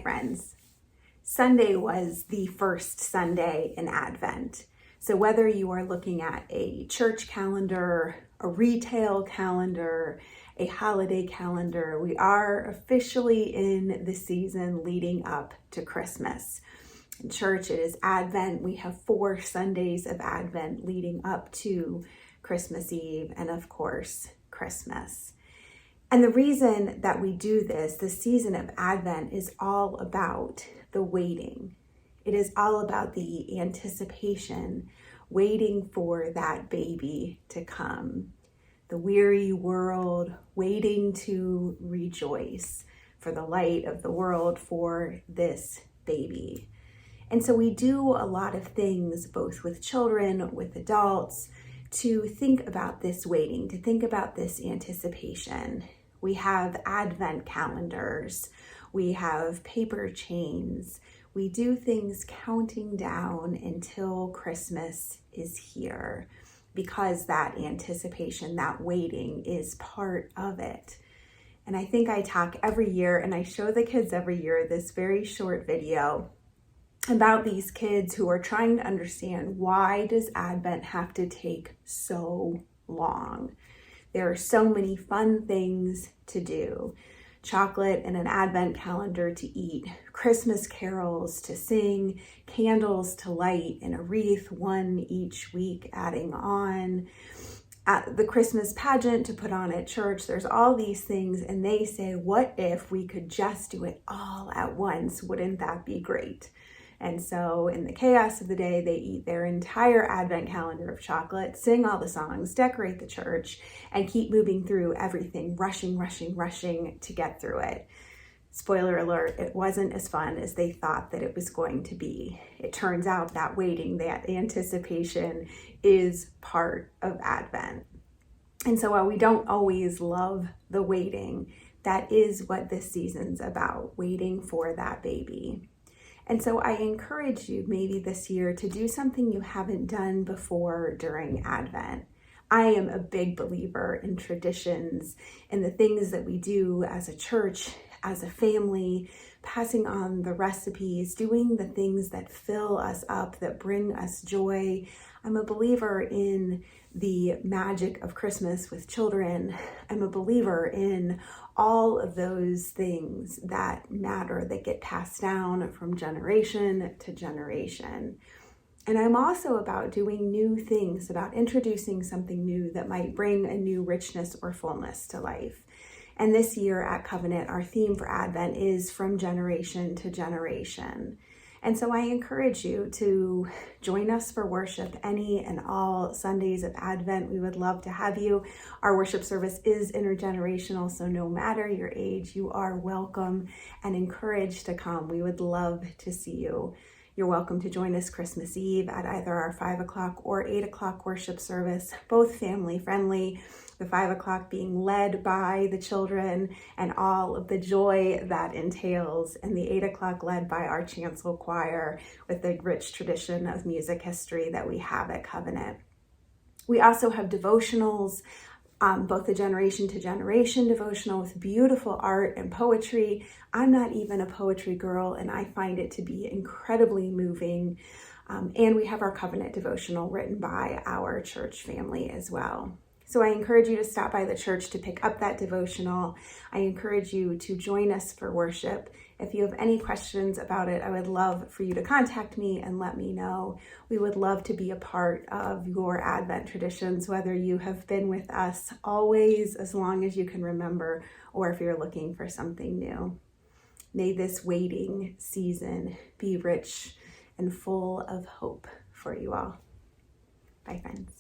friends. Sunday was the first Sunday in Advent. So whether you are looking at a church calendar, a retail calendar, a holiday calendar, we are officially in the season leading up to Christmas. In church, it is Advent. We have 4 Sundays of Advent leading up to Christmas Eve and, of course, Christmas. And the reason that we do this season of Advent, is all about the waiting. It is all about the anticipation, waiting for that baby to come. The weary world waiting to rejoice for the light of the world, for this baby. And so we do a lot of things, both with children, with adults, to think about this waiting, to think about this anticipation. We have Advent calendars, we have paper chains, we do things counting down until Christmas is here, because that anticipation, that waiting, is part of it. And I think I talk every year, and I show the kids every year this very short video about these kids who are trying to understand, why does Advent have to take so long? There are so many fun things to do. Chocolate and an Advent calendar to eat, Christmas carols to sing, candles to light, and a wreath, one each week, adding on. The Christmas pageant to put on at church. There's all these things, and they say, what if we could just do it all at once? Wouldn't that be great? And so in the chaos of the day, they eat their entire Advent calendar of chocolate, sing all the songs, decorate the church, and keep moving through everything, rushing to get through it. Spoiler alert, it wasn't as fun as they thought that it was going to be. It turns out that waiting, that anticipation, is part of Advent. And so while we don't always love the waiting, that is what this season's about, waiting for that baby. And so I encourage you maybe this year to do something you haven't done before during Advent. I am a big believer in traditions and the things that we do as a church, as a family, passing on the recipes, doing the things that fill us up, that bring us joy. I'm a believer in the magic of Christmas with children. I'm a believer in all of those things that matter, that get passed down from generation to generation. And I'm also about doing new things, about introducing something new that might bring a new richness or fullness to life. And this year at Covenant, our theme for Advent is from generation to generation. And so I encourage you to join us for worship any and all Sundays of Advent. We would love to have you. Our worship service is intergenerational, so no matter your age, you are welcome and encouraged to come. We would love to see you. You're welcome to join us Christmas Eve at either our 5 o'clock or 8 o'clock worship service, both family friendly. The 5 o'clock being led by the children and all of the joy that entails, and the 8 o'clock led by our chancel choir with the rich tradition of music history that we have at Covenant. We also have devotionals, both the generation to generation devotional with beautiful art and poetry. I'm not even a poetry girl, and I find it to be incredibly moving. And we have our Covenant devotional written by our church family as well. So I encourage you to stop by the church to pick up that devotional. I encourage you to join us for worship. If you have any questions about it, I would love for you to contact me and let me know. We would love to be a part of your Advent traditions, whether you have been with us always, as long as you can remember, or if you're looking for something new. May this waiting season be rich and full of hope for you all. Bye, friends.